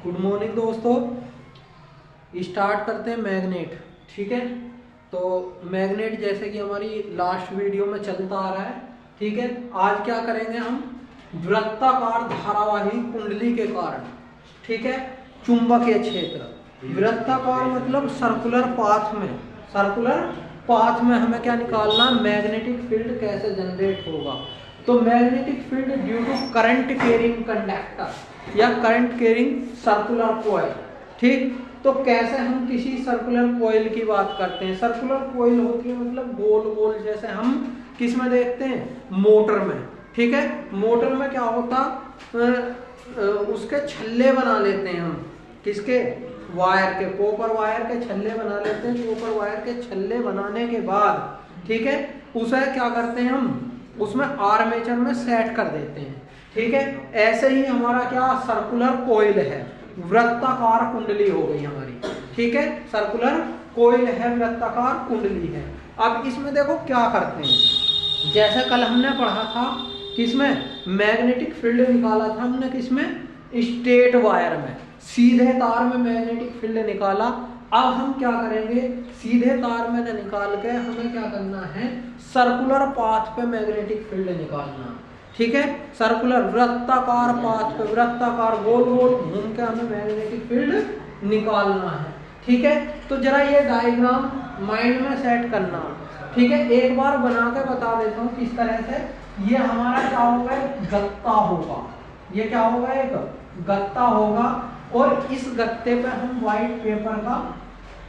Good morning दोस्तों। Start करते हैं मैग्नेट। ठीक है, तो मैग्नेट जैसे कि हमारी लास्ट वीडियो में चलता आ रहा है। ठीक है, आज क्या करेंगे हम, वृत्ताकार धारावाही कुंडली के कारण, ठीक है, चुंबकीय क्षेत्र। वृत्ताकार मतलब सर्कुलर पाथ में हमें क्या निकालना, मैग्नेटिक फील्ड कैसे जनरेट होगा। तो magnetic field due to current carrying conductor या करंट कैरिंग सर्कुलर कॉइल। ठीक, तो कैसे हम किसी सर्कुलर कॉइल की बात करते हैं। सर्कुलर कॉइल होती है मतलब गोल गोल, जैसे हम किस में देखते हैं, मोटर में। ठीक है, मोटर में क्या होता, उसके छल्ले बना लेते हैं हम, किसके, वायर के, कॉपर वायर के छल्ले बना लेते हैं। कॉपर वायर के छल्ले बनाने के बाद, ठीक है, उसे क्या करते हैं हम, उसमें आर्मेचर में सेट कर देते हैं। ठीक है, ऐसे ही हमारा क्या सर्कुलर कॉइल है, वृत्ताकार कुंडली हो गई हमारी। ठीक है, सर्कुलर कॉइल है, वृत्ताकार कुंडली है। अब इसमें देखो क्या करते हैं, जैसे कल हमने पढ़ा था किसमें, मैग्नेटिक फील्ड निकाला था हमने किसमें, स्ट्रेट वायर में, सीधे तार में मैग्नेटिक फील्ड निकाला। अब हम क्या करेंगे, सीधे तार में निकाल के हमें क्या करना है, सर्कुलर पाथ पे मैग्नेटिक फील्ड निकालना। ठीक है, सर्कुलर वृत्ताकार पाथ पे, वृत्ताकार गोल गोल घूम के हमें मैग्नेटिक फील्ड निकालना है। ठीक है, तो जरा ये डायग्राम माइंड में सेट करना। ठीक है, एक बार बना के बता देता हूँ किस तरह से। ये हमारा क्या होगा, गत्ता होगा। ये क्या होगा, एक गत्ता होगा, और इस गत्ते पे हम व्हाइट पेपर का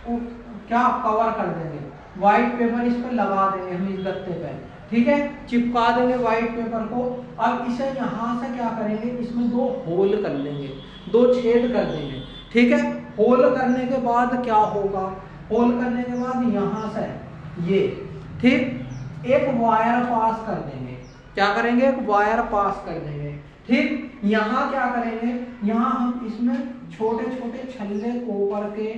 क्या कवर कर देंगे, व्हाइट पेपर इस पे लगा देंगे हम, इस गत्ते पे। ठीक है, चिपका देंगे व्हाइट पेपर को। अब इसे यहाँ से क्या करेंगे, इसमें दो होल कर लेंगे, दो छेद कर देंगे। ठीक है, होल करने के बाद क्या होगा, होल करने के बाद यहाँ से ये, ठीक, एक वायर पास कर देंगे। क्या करेंगे, एक वायर पास कर देंगे। ठीक, यहाँ क्या करेंगे, यहाँ हम इसमें छोटे छोटे छल्ले कॉपर के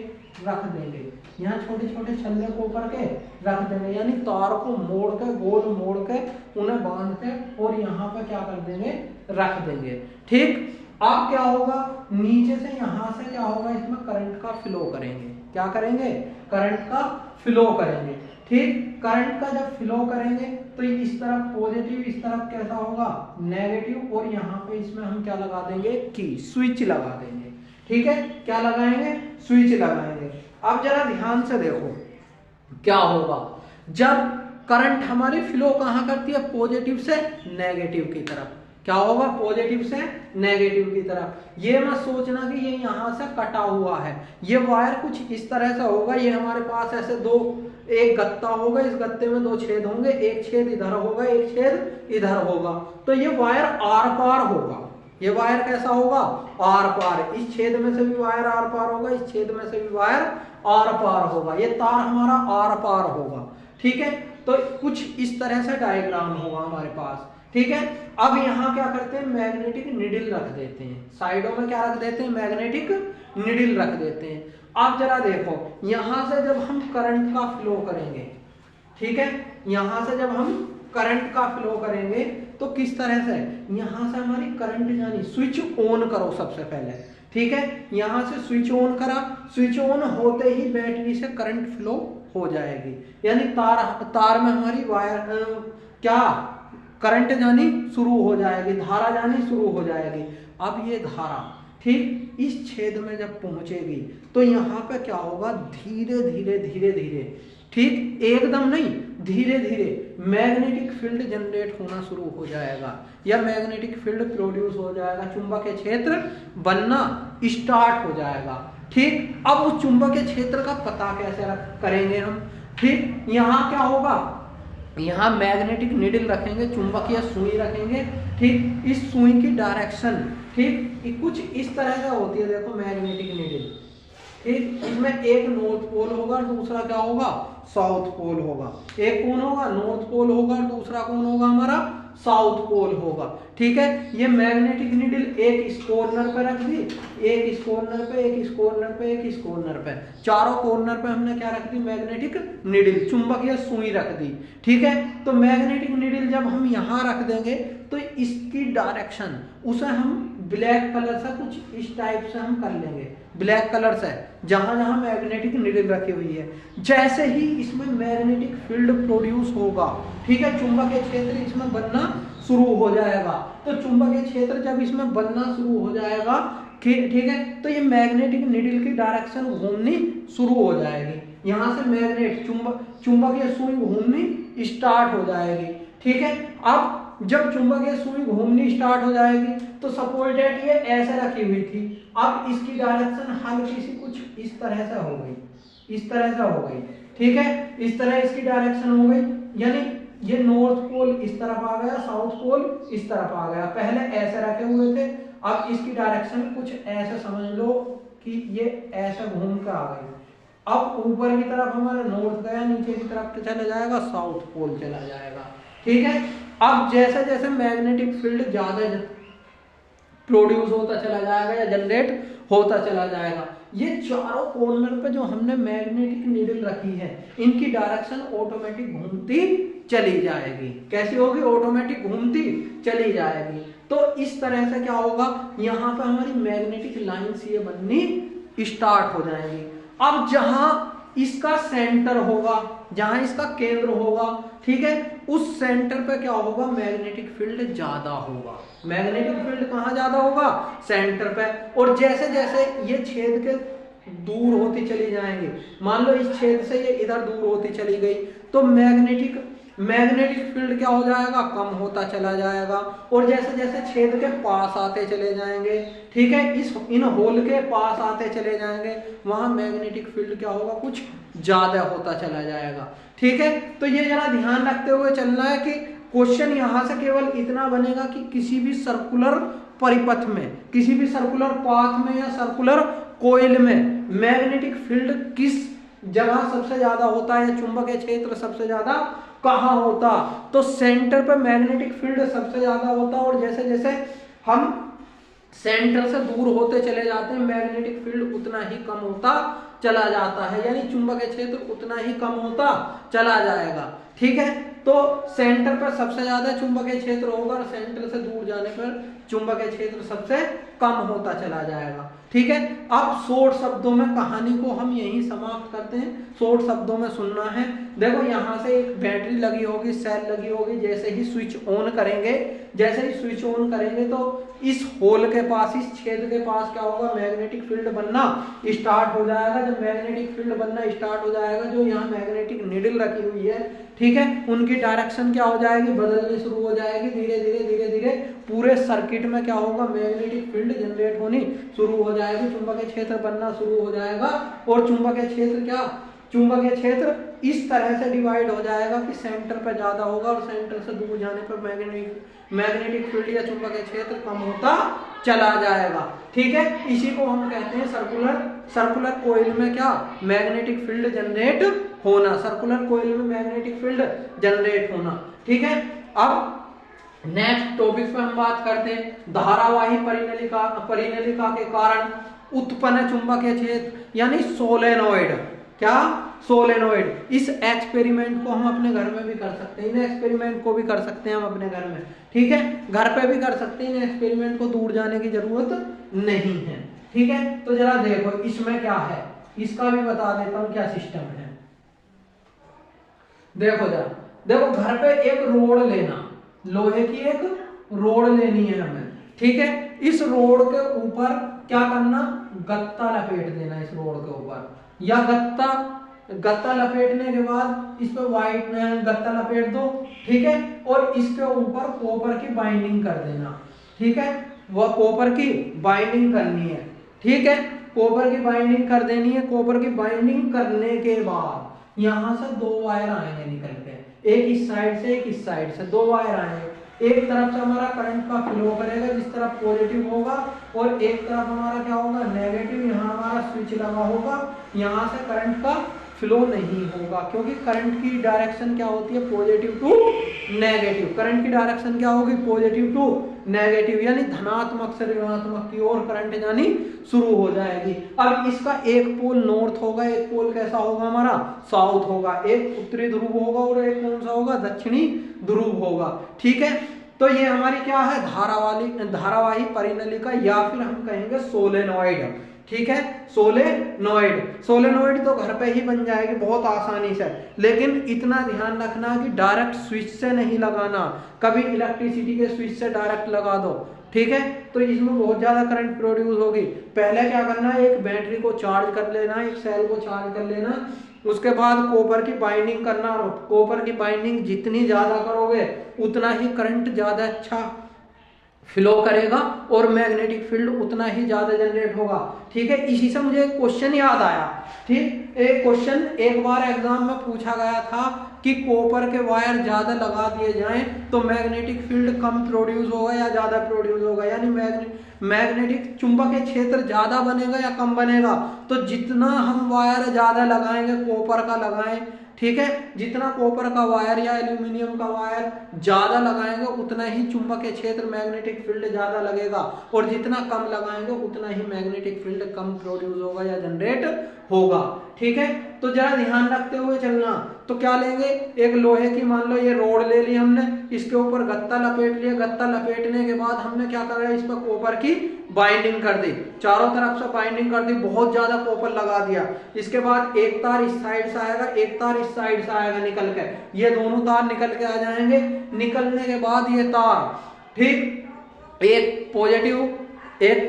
रख देंगे, यहाँ छोटे छोटे छल्ले कॉपर के रख देंगे, यानी तार को मोड़ के, गोल मोड़ के उन्हें बांध के, और यहाँ पे क्या कर देंगे, रख देंगे। ठीक, अब क्या होगा, नीचे से यहाँ से क्या होगा, इसमें करंट का फ्लो करेंगे। क्या करेंगे, करंट का फ्लो करेंगे। ठीक, करंट का जब फ्लो करेंगे तो इस तरफ पॉजिटिव, इस तरफ कैसा होगा, नेगेटिव, और यहाँ पे इसमें हम क्या लगा देंगे, की स्विच लगा देंगे। ठीक है, क्या लगाएंगे, स्विच लगाएंगे। अब जरा ध्यान से देखो क्या होगा, जब करंट हमारी फ्लो कहाँ करती है, पॉजिटिव से नेगेटिव की तरफ। क्या होगा, पॉजिटिव से नेगेटिव की तरफ। ये मत सोचना कि ये यहाँ से कटा हुआ है, ये वायर कुछ इस तरह से होगा। ये हमारे पास ऐसे दो, एक गत्ता होगा, इस गत्ते में दो छेद होंगे, एक छेद इधर होगा, एक छेद इधर होगा, तो ये वायर आर पार होगा। ये वायर कैसा होगा, आर पार। इस छेद में से भी वायर आर पार होगा, इस छेद में से भी वायर आर पार होगा, ये तार हमारा आर पार होगा। ठीक है, तो कुछ इस तरह से डायग्राम होगा हमारे पास। ठीक है, अब यहाँ क्या करते हैं, मैग्नेटिक निडिल रख देते हैं, साइडों में क्या रख देते हैं, मैग्नेटिक निडिल रख देते हैं। अब जरा देखो, यहाँ से जब हम करंट का फ्लो करेंगे, ठीक है, यहाँ से जब हम करंट का फ्लो करेंगे तो किस तरह से, यहाँ से हमारी करंट यानी स्विच ऑन करो सबसे पहले। ठीक है, यहाँ से स्विच ऑन करा, स्विच ऑन होते ही बैटरी से करंट फ्लो हो जाएगी, यानी तार में हमारी वायर क्या, करंट जानी शुरू हो जाएगी, धारा जानी शुरू हो जाएगी। अब ये धारा, ठीक, इस छेद में जब पहुंचेगी तो यहाँ पे क्या होगा, धीरे धीरे धीरे धीरे, ठीक, एकदम नहीं, धीरे धीरे मैग्नेटिक फील्ड जनरेट होना शुरू हो जाएगा, या मैग्नेटिक फील्ड प्रोड्यूस हो जाएगा, चुंबकीय क्षेत्र बनना स्टार्ट हो जाएगा। ठीक, अब उस चुंबकीय क्षेत्र का पता कैसे करेंगे हम। ठीक, यहाँ क्या होगा, यहाँ मैग्नेटिक निडिल रखेंगे, चुंबकीय सुई रखेंगे। ठीक, इस सुई की डायरेक्शन, ठीक, कुछ इस तरह से होती है। देखो मैग्नेटिक निडिल, ठीक, इसमें एक नॉर्थ पोल होगा, दूसरा क्या होगा, साउथ पोल होगा। एक कौन होगा, नॉर्थ पोल होगा, दूसरा कौन होगा, हमारा साउथ पोल होगा। ठीक है, ये मैग्नेटिक नीडल एक इस कॉर्नर पे रख दी, एक इस कॉर्नर पे, एक इस कॉर्नर पे, एक इस कॉर्नर पे, चारों कॉर्नर पे हमने क्या रख दी, मैग्नेटिक नीडल, चुंबकीय सुई रख दी। ठीक है, तो मैग्नेटिक नीडल जब हम यहाँ रख देंगे तो इसकी डायरेक्शन उसे हम ब्लैक कलर से कुछ इस टाइप से हम कर लेंगे, ब्लैक कलर से, जहां जहां मैग्नेटिक नीडल रखी हुई है। जैसे ही इसमें मैग्नेटिक फील्ड प्रोड्यूस होगा, ठीक है, चुंबकीय क्षेत्र इसमें बनना शुरू हो जाएगा। तो चुंबकीय क्षेत्र जब इसमें बनना शुरू हो जाएगा, ठीक है, तो ये मैग्नेटिक नीडल की डायरेक्शन घूमनी शुरू हो जाएगी। यहां से मैग्नेट चुंबकीय सुई घूमनी स्टार्ट हो जाएगी। ठीक है, अब जब चुंबकीय सुई घूमनी स्टार्ट हो जाएगी तो सपोज दैट ये ऐसे रखी हुई थी, अब इसकी डायरेक्शन हल्की सी कुछ इस तरह से हो गई, इस तरह से हो गई। ठीक है, इस तरह इसकी डायरेक्शन हो गई, यानी ये नॉर्थ पोल इस तरफ आ गया, साउथ पोल इस तरफ आ गया। पहले ऐसे रखे हुए थे, अब इसकी डायरेक्शन कुछ ऐसे समझ लो कि ये ऐसे घूम कर आ गई। अब ऊपर की तरफ हमारा नॉर्थ गया, नीचे की तरफ चला जाएगा, साउथ पोल चला जाएगा। ठीक है, अब जैसे जैसे मैग्नेटिक फील्ड ज्यादा प्रोड्यूस होता चला जाएगा या जनरेट होता चला जाएगा, ये चारों कॉर्नर पे जो हमने मैग्नेटिक नीडल रखी है, इनकी डायरेक्शन ऑटोमेटिक घूमती चली जाएगी। कैसी होगी? ऑटोमेटिक घूमती चली जाएगी। तो इस तरह से क्या होगा, यहाँ पे हमारी मैग्नेटिक लाइंस ये बननी स्टार्ट हो जाएंगी। अब जहां इसका सेंटर होगा, जहां इसका केंद्र होगा, ठीक है, उस सेंटर पे क्या होगा, मैग्नेटिक फील्ड ज्यादा होगा। मैग्नेटिक फील्ड कहां ज्यादा होगा? सेंटर पे। और जैसे जैसे ये छेद के दूर होती चली जाएंगे, मान लो इस छेद से ये इधर दूर होती चली गई, तो मैग्नेटिक फील्ड क्या हो जाएगा, कम होता चला जाएगा। और जैसे जैसे छेद के पास आते चले जाएंगे, ठीक है, इन होल के पास आते चले जाएंगे, वहां मैग्नेटिक फील्ड क्या होगा, कुछ ज्यादा होता चला जाएगा। ठीक है, तो ये जरा ध्यान रखते हुए चलना है कि क्वेश्चन यहां से केवल इतना बनेगा कि किसी भी सर्कुलर परिपथ में, किसी भी सर्कुलर पाथ में या सर्कुलर कोइल में मैग्नेटिक फील्ड किस जगह सबसे ज्यादा होता है या चुंबकीय क्षेत्र सबसे ज्यादा कहां होता, तो सेंटर पे मैग्नेटिक फील्ड सबसे ज्यादा होता। और जैसे जैसे हम सेंटर से दूर होते चले जाते हैं, मैग्नेटिक फील्ड उतना ही कम होता चला जाता है, यानी चुंबकीय क्षेत्र उतना ही कम होता चला जाएगा। ठीक है, तो सेंटर पर सबसे ज्यादा चुंबकीय क्षेत्र होगा और सेंटर से दूर जाने पर चुंबकीय क्षेत्र सबसे कम होता चला जाएगा। ठीक है, अब शॉर्ट शब्दों में कहानी को हम यही समाप्त करते हैं। शॉर्ट शब्दों में सुनना है। देखो, यहाँ से एक बैटरी लगी होगी, सेल लगी होगी, जैसे ही स्विच ऑन करेंगे, जैसे ही स्विच ऑन करेंगे तो इस होल के पास, इस छेद के पास क्या होगा, मैग्नेटिक फील्ड बनना स्टार्ट हो जाएगा। जब मैग्नेटिक फील्ड बनना स्टार्ट हो जाएगा, जो यहाँ मैग्नेटिक नीडल रखी हुई है, ठीक है, उनकी डायरेक्शन क्या हो जाएगी, बदलनी शुरू हो जाएगी। धीरे धीरे धीरे धीरे पूरे सर्किट में क्या होगा, मैग्नेटिक फील्ड जनरेट होनी शुरू हो जाएगी, चुंबकीय क्षेत्र बनना शुरू हो जाएगा। और चुंबकीय क्षेत्र इस तरह से डिवाइड हो जाएगा कि सेंटर पर ज्यादा होगा और सेंटर से दूर जाने पर मैग्नेटिक फील्ड या चुंबकीय क्षेत्र कम होता चला जाएगा। ठीक है, इसी को हम कहते हैं सर्कुलर कोइल में क्या, मैग्नेटिक फील्ड जनरेट होना, सर्कुलर कोइल में मैग्नेटिक फील्ड जनरेट होना। ठीक है, अब नेक्स्ट टॉपिक पे हम बात करते हैं धारावाही परिनलिका के कारण उत्पन्न चुंबकीय क्षेत्र, यानी सोलेनोइड। क्या? सोलेनोइड। इस एक्सपेरिमेंट को हम अपने घर में भी कर सकते हैं, इन एक्सपेरिमेंट को भी कर सकते हैं हम अपने घर में। ठीक है, घर पे भी कर सकते हैं, इन एक्सपेरिमेंट को दूर जाने की जरूरत नहीं है। ठीक है, तो जरा देखो इसमें क्या है, इसका भी बता देता हूं क्या सिस्टम है। देखो जरा, देखो घर पे एक रोड लेना, लोहे की एक रोड लेनी है हमें। ठीक है, इस रोड के ऊपर क्या करना, गत्ता लपेट देना इस रोड के ऊपर, या गत्ता लपेटने के बाद इस पे व्हाइट गत्ता लपेट दो। ठीक है, और इसके ऊपर कॉपर की बाइंडिंग कर देना। ठीक है, वह कॉपर की बाइंडिंग करनी है। ठीक है, कॉपर की बाइंडिंग कर देनी है। कॉपर की बाइंडिंग करने के बाद यहां से दो वायर आएंगे निकल के, एक इस साइड से एक इस साइड से, दो वायर आएंगे। एक तरफ से हमारा करंट का फ्लो करेगा, जिस तरफ पॉजिटिव होगा, और एक तरफ हमारा क्या होगा, नेगेटिव। यहाँ हमारा स्विच लगा होगा, यहाँ से करंट का फ्लो नहीं होगा, क्योंकि करंट की डायरेक्शन क्या होती है, पॉजिटिव टू नेगेटिव। करंट की डायरेक्शन क्या होगी, पॉजिटिव टू नेगेटिव, यानी धनात्मक से ऋणात्मक की ओर करंट जानी शुरू हो जाएगी। अब इसका एक पोल नॉर्थ होगा, एक पोल कैसा होगा हमारा, साउथ होगा, एक उत्तरी ध्रुव होगा और एक कौन सा होगा, दक्षिणी ध्रुव होगा। ठीक है, तो ये हमारी क्या है, धारावाही परिनलिका या फिर हम कहेंगे सोलेनॉइड। ठीक है, सोलेनॉइड तो घर पे ही बन जाएगी बहुत आसानी से, लेकिन इतना ध्यान रखना कि डायरेक्ट स्विच से नहीं लगाना, कभी इलेक्ट्रिसिटी के स्विच से डायरेक्ट लगा दो। ठीक है, तो इसमें बहुत ज्यादा करंट प्रोड्यूस होगी। पहले क्या करना है, एक बैटरी को चार्ज कर लेना, एक सेल को चार्ज कर लेना, उसके बाद कॉपर की बाइंडिंग करना, और कॉपर की बाइंडिंग जितनी ज्यादा करोगे उतना ही करंट ज्यादा अच्छा फ्लो करेगा और मैग्नेटिक फील्ड उतना ही ज्यादा जनरेट होगा। ठीक है, इसी से मुझे एक क्वेश्चन याद आया। ठीक, एक क्वेश्चन एक बार एग्जाम में पूछा गया था कि कॉपर के वायर ज्यादा लगा दिए जाएं तो मैग्नेटिक फील्ड कम प्रोड्यूस होगा या ज्यादा प्रोड्यूस होगा, यानी मैग्नेटिक चुंबकीय क्षेत्र ज्यादा बनेगा या कम बनेगा। तो जितना हम वायर ज्यादा लगाएंगे, कॉपर का लगाएं, ठीक है, जितना कॉपर का वायर या एल्यूमिनियम का वायर ज्यादा लगाएंगे उतना ही चुंबकीय क्षेत्र मैग्नेटिक फील्ड ज्यादा लगेगा, और जितना कम लगाएंगे उतना ही मैग्नेटिक फील्ड कम प्रोड्यूस होगा या जनरेट होगा। ठीक है, तो जरा ध्यान रखते हुए चलना। तो क्या लेंगे, एक लोहे की मान लो ये रोड ले ली हमने, इसके ऊपर गत्ता लपेट लिया, गत्ता लपेटने के बाद हमने क्या करा, इस पर कॉपर की बाइंडिंग कर दी, चारों तरफ से बाइंडिंग कर दी, बहुत ज्यादा कॉपर लगा दिया। इसके बाद एक तार इस साइड से आएगा, एक तार इस साइड से आएगा निकल के, ये दोनों तार निकल के आ जाएंगे। निकलने के बाद ये तार, ठीक, एक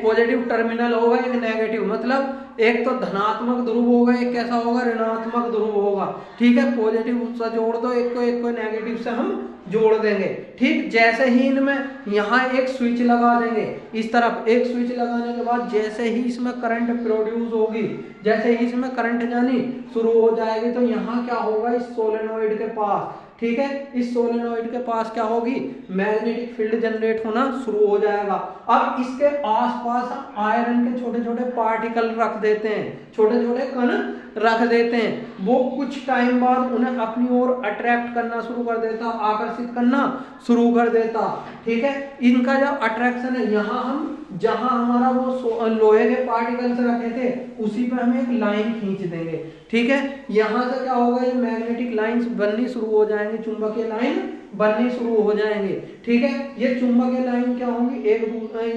पॉजिटिव टर्मिनल होगा, एक नेगेटिव, मतलब एक तो धनात्मक ध्रुव होगा, एक कैसा होगा, ऋणात्मक ध्रुव होगा। ठीक है, पॉजिटिव से जोड़ दो, एक को नेगेटिव से हम जोड़ देंगे। ठीक, जैसे ही इनमें यहाँ एक स्विच लगा देंगे, इस तरफ एक स्विच लगाने के बाद जैसे ही इसमें करंट प्रोड्यूस होगी, जैसे ही इसमें करंट जानी शुरू हो जाएगी, तो यहाँ क्या होगा, इस सोलेनॉइड के पास, ठीक है, इस सोलेनॉइड के पास क्या होगी, मैग्नेटिक फील्ड जनरेट होना शुरू हो जाएगा। अब इसके आसपास हम आयरन के छोटे छोटे पार्टिकल रख देते हैं, छोटे छोटे कण रख देते हैं, वो कुछ टाइम बाद उन्हें अपनी ओर अट्रैक्ट करना शुरू कर देता, आकर्षित करना शुरू कर देता। ठीक है, इनका जो अट्रैक्शन है, यहाँ हम जहां हमारा वो लोहे के पार्टिकल्स रखे थे उसी पे हम एक लाइन खींच देंगे। ठीक है, यहां से क्या होगा, ये मैग्नेटिक लाइंस बननी शुरू हो जाएंगी, चुंबकीय लाइन बननी शुरू हो जाएंगे। ठीक है, ये चुंबकीय लाइन क्या होंगी,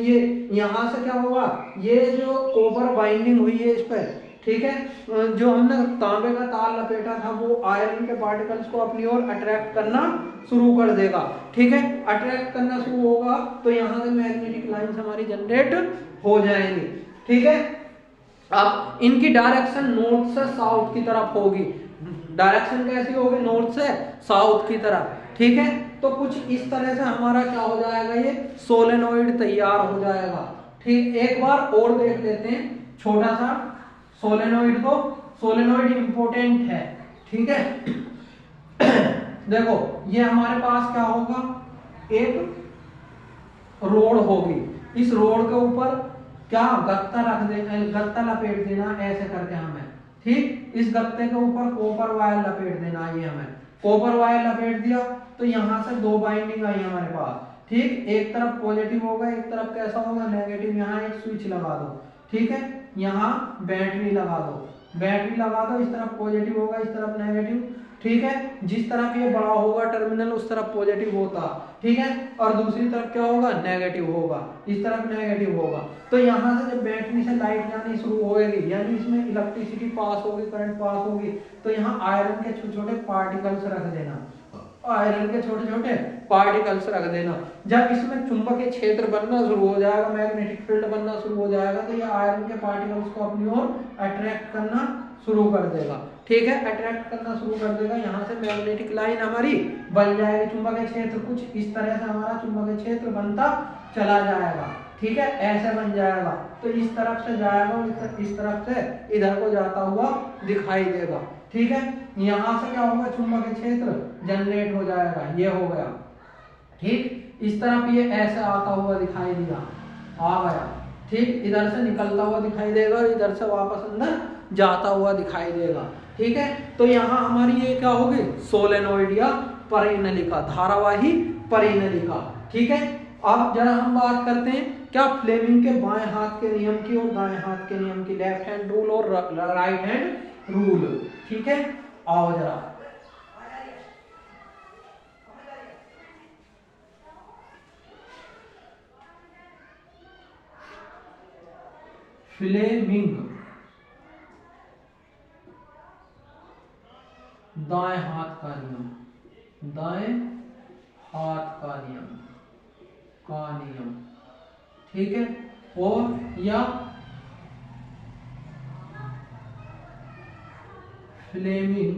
ये यहां से क्या होगा, ये जो कॉपर बाइंडिंग हुई है इस पर, ठीक है, जो हमने तांबे का तार लपेटा था वो आयरन के पार्टिकल्स को अपनी ओर अट्रैक्ट करना शुरू कर देगा। ठीक है, अट्रैक्ट करना शुरू होगा तो यहाँ से मैग्नेटिक लाइंस हमारी जनरेट हो जाएंगी। ठीक है, अब इनकी डायरेक्शन नॉर्थ से साउथ की तरफ होगी। डायरेक्शन कैसी होगी, नॉर्थ से साउथ की तरफ। ठीक है, तो कुछ इस तरह से हमारा क्या हो जाएगा, ये सोलेनॉइड तैयार हो जाएगा। ठीक, एक बार और देख लेते हैं छोटा सा सोलेनॉइड को। सोलेनॉइड इंपॉर्टेंट है। ठीक है, देखो ये हमारे पास क्या होगा, एक रोड होगी, इस रोड के ऊपर क्या गत्ता रख देना, गत्ता लपेट देना ऐसे करके हमें। ठीक, इस गत्ते के ऊपर कॉपर वायर लपेट देना, ये हमें कॉपर वायर लपेट दिया तो यहाँ से दो बाइंडिंग आई हमारे पास। ठीक, एक तरफ पॉजिटिव होगा, एक तरफ कैसा होगा, नेगेटिव। यहाँ एक स्विच लगा दो, ठीक है, यहाँ बैटरी लगा दो, बैटरी लगा दो, इस तरफ पॉजिटिव होगा, इस तरफ नेगेटिव। ठीक है, जिस तरफ ये बड़ा होगा टर्मिनल उस तरफ पॉजिटिव होता, ठीक है, और दूसरी तरफ क्या होगा, नेगेटिव होगा, इस तरफ नेगेटिव होगा। तो यहाँ से जब बैटरी से लाइट जानी शुरू होगी, यानी इसमें इलेक्ट्रिसिटी पास होगी, करंट पास होगी, तो यहाँ आयरन के छोटे छोटे पार्टिकल्स रख देना, आयरन के छोटे छोटे पार्टिकल्स रख देना। जब इसमें चुंबकीय क्षेत्र बनना शुरू हो जाएगा, मैग्नेटिक फील्ड बनना शुरू हो जाएगा, तो ये आयरन के पार्टिकल्स को अपनी ओर अट्रैक्ट करना शुरू कर देगा। ठीक है, अट्रैक्ट करना शुरू कर देगा, यहाँ से मैग्नेटिक लाइन हमारी बन जाएगी। चुंबकीय क्षेत्र कुछ इस तरह से हमारा चुंबकीय क्षेत्र बनता चला जाएगा। ठीक है, ऐसे बन जाएगा, तो इस तरफ से जाएगा, इस तरफ से इधर को जाता हुआ दिखाई देगा। ठीक है, यहाँ से क्या होगा, चुंबकीय क्षेत्र जनरेट हो जाएगा, ये हो गया। ठीक, इस तरफ ये ऐसे आता हुआ दिखाई दिया, आ गया। ठीक, इधर से निकलता हुआ दिखाई देगा और इधर से वापस अंदर जाता हुआ दिखाई देगा। ठीक है, तो यहाँ हमारी ये क्या होगी, सोलेनोइड या परिनलिका, धारावाही परिनलिका। ठीक है, अब जरा हम बात करते हैं क्या फ्लेमिंग के बाएं हाथ के नियम की और दाएं हाथ के नियम की, लेफ्ट हैंड रूल और राइट हैंड रूल। ठीक है, आओ जरा फ्लेमिंग दाएं हाथ का नियम, दाएं हाथ का नियम, ठीक है, और या Fleming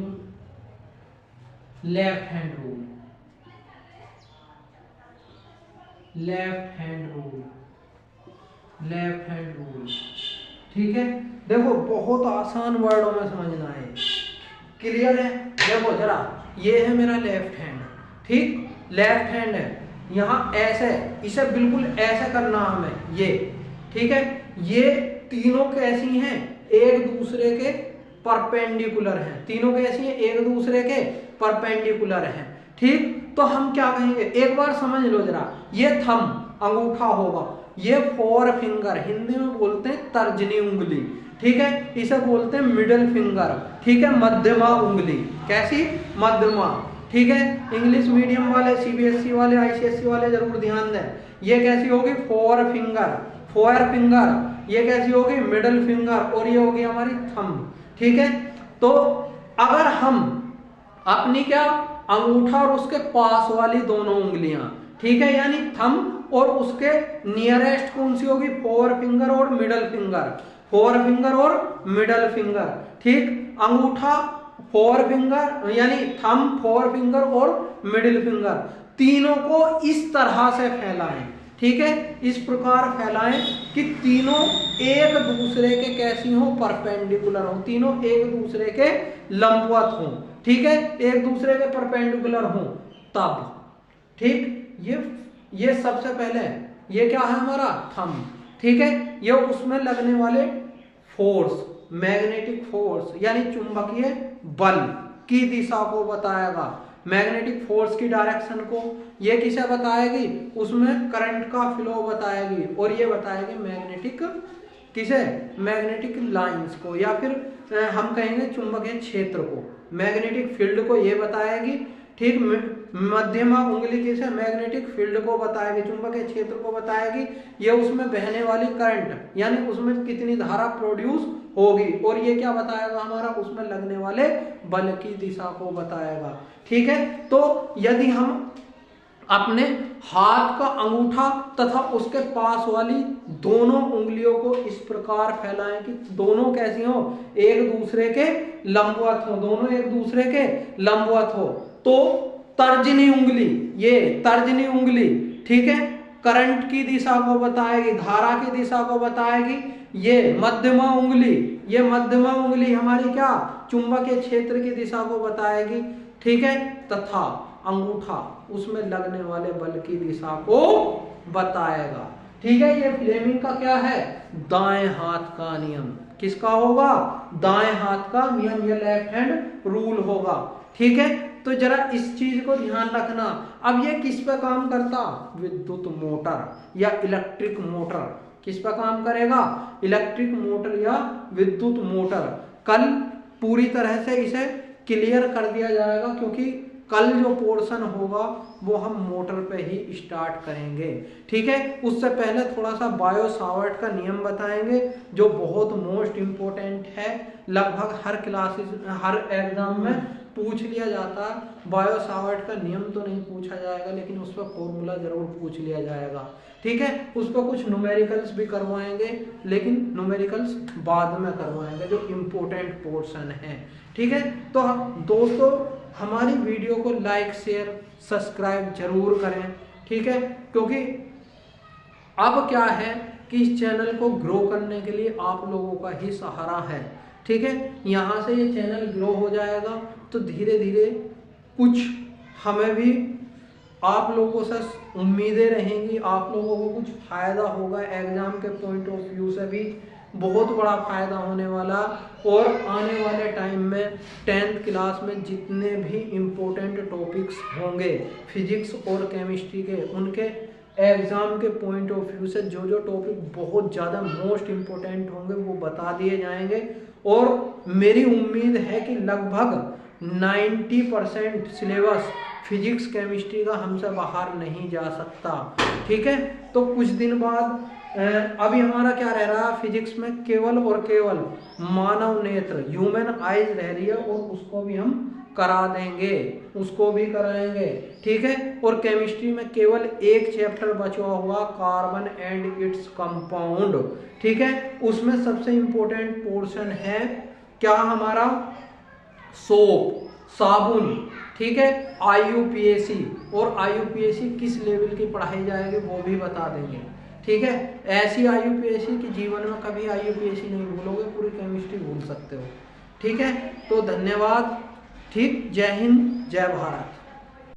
left hand rule, left hand rule. ठीक है, देखो बहुत आसान वर्डों में समझना है, क्लियर है। देखो जरा, ये है मेरा लेफ्ट हैंड, ठीक, लेफ्ट हैंड है, यहाँ ऐसे, इसे बिल्कुल ऐसे करना हमें, ये, ठीक है, ये तीनों कैसी हैं, एक दूसरे के परपेंडिकुलर हैं, तीनों कैसी हैं, एक दूसरे के परपेंडिकुलर हैं। ठीक, तो हम क्या कहेंगे, एक बार समझ लो जरा, ये थंब अंगूठा होगा, ये फोर फिंगर, हिंदी में बोलते हैं तर्जनी उंगली, ठीक है, इसे बोलते हैं मिडिल फिंगर, ठीक है, मध्यमा उंगली, कैसी, मध्यमा। ठीक है, इंग्लिश मीडियम वाले, सीबीएसई वाले, आईसीएसई वाले जरूर ध्यान दें, ये कैसी होगी, फोर फिंगर, ये कैसी होगी, मिडिल फिंगर, और ये होगी हमारी थंब। ठीक है, तो अगर हम अपनी क्या, अंगूठा और उसके पास वाली दोनों उंगलियां, ठीक है, यानी थंब और उसके नियरेस्ट कौन सी होगी, फोर फिंगर और मिडल फिंगर, फोर फिंगर और मिडल फिंगर। ठीक, अंगूठा फोर फिंगर यानी थंब, फोर फिंगर और मिडिल फिंगर, तीनों को इस तरह से फैलाएं। ठीक है, इस प्रकार फैलाएं कि तीनों एक दूसरे के कैसी हो, परपेंडिकुलर हो, तीनों एक दूसरे के लंबवत हो। ठीक है, एक दूसरे के परपेंडिकुलर हो तब। ठीक, ये सबसे पहले, ये क्या है हमारा थंब। ठीक है, ये उसमें लगने वाले फोर्स, मैग्नेटिक फोर्स यानी चुंबकीय बल की दिशा को बताएगा, मैग्नेटिक फोर्स की डायरेक्शन को ये किसे बताएगी, उसमें करंट का फ्लो बताएगी, और ये बताएगी मैग्नेटिक किसे, मैग्नेटिक लाइंस को, या फिर हम कहेंगे चुंबकीय क्षेत्र को, मैग्नेटिक फील्ड को ये बताएगी। ठीक, मध्यमा उंगली किसे, मैग्नेटिक फील्ड को बताएगी, चुंबकीय क्षेत्र को बताएगी, ये उसमें बहने वाली करंट यानी उसमें कितनी धारा प्रोड्यूस होगी, और ये क्या बताएगा हमारा, उसमें लगने वाले बल की दिशा को बताएगा। ठीक है, तो यदि हम अपने हाथ का अंगूठा तथा उसके पास वाली दोनों उंगलियों को इस प्रकार फैलाएं कि दोनों कैसी हो, एक दूसरे के लंबवत हो, दोनों एक दूसरे के लंबवत हो, तो तर्जनी उंगली, ये तर्जनी उंगली, ठीक है, करंट की दिशा को बताएगी, धारा की दिशा को बताएगी। ये मध्यमा उंगली, ये मध्यमा उंगली हमारी क्या, चुंबकीय क्षेत्र की दिशा को बताएगी। ठीक है, तथा अंगूठा उसमें लगने वाले बल की दिशा को बताएगा। ठीक है, ये फ्लेमिंग का क्या है, दाएं हाथ का नियम, किसका होगा, दाएं हाथ का नियम, ये लेफ्ट हैंड रूल होगा। ठीक है, तो जरा इस चीज को ध्यान रखना। अब ये किस पे काम करता, विद्युत मोटर या इलेक्ट्रिक मोटर, किस पे काम करेगा, इलेक्ट्रिक मोटर या विद्युत मोटर। कल पूरी तरह से इसे क्लियर कर दिया जाएगा, क्योंकि कल जो पोर्शन होगा वो हम मोटर पे ही स्टार्ट करेंगे। ठीक है, उससे पहले थोड़ा सा बायो सावर्ट का नियम बताएंगे, जो बहुत मोस्ट इम्पोर्टेंट है, लगभग हर क्लासेस, हर एग्जाम में पूछ लिया जाता है। बायो सावर्ट का नियम तो नहीं पूछा जाएगा, लेकिन उस पर फॉर्मूला जरूर पूछ लिया जाएगा। ठीक है, उस पर कुछ न्यूमेरिकल्स भी करवाएंगे, लेकिन न्यूमेरिकल्स बाद में करवाएंगे, जो इम्पोर्टेंट पोर्शन है। ठीक है, तो दोस्तों हमारी वीडियो को लाइक, शेयर, सब्सक्राइब जरूर करें। ठीक है, क्योंकि अब क्या है कि इस चैनल को ग्रो करने के लिए आप लोगों का ही सहारा है। ठीक है, यहाँ से ये चैनल ग्रो हो जाएगा तो धीरे धीरे कुछ हमें भी आप लोगों से उम्मीदें रहेंगी, आप लोगों को कुछ फायदा होगा, एग्जाम के पॉइंट ऑफ व्यू से भी बहुत बड़ा फायदा होने वाला। और आने वाले टाइम में 10th क्लास में जितने भी इम्पोर्टेंट टॉपिक्स होंगे फिजिक्स और केमिस्ट्री के, उनके एग्जाम के पॉइंट ऑफ व्यू से जो जो टॉपिक बहुत ज़्यादा मोस्ट इम्पोर्टेंट होंगे वो बता दिए जाएंगे। और मेरी उम्मीद है कि लगभग 90% सिलेबस फिजिक्स केमिस्ट्री का हमसे बाहर नहीं जा सकता। ठीक है, तो कुछ दिन बाद अभी हमारा क्या रह रहा है, फिजिक्स में केवल और केवल मानव नेत्र ह्यूमन आइज रह रही है, और उसको भी हम करा देंगे, उसको भी कराएंगे। ठीक है, और केमिस्ट्री में केवल एक चैप्टर बचा हुआ, कार्बन एंड इट्स कंपाउंड। ठीक है, उसमें सबसे इंपॉर्टेंट पोर्शन है क्या हमारा, सोप, साबुन। ठीक है, IUPAC, और IUPAC किस लेवल की पढ़ाई जाएगी वो भी बता देंगे। ठीक है, ऐसी IUPAC कि जीवन में कभी IUPAC नहीं भूलोगे, पूरी केमिस्ट्री भूल सकते हो। ठीक है, तो धन्यवाद। ठीक, जय हिंद, जय भारत।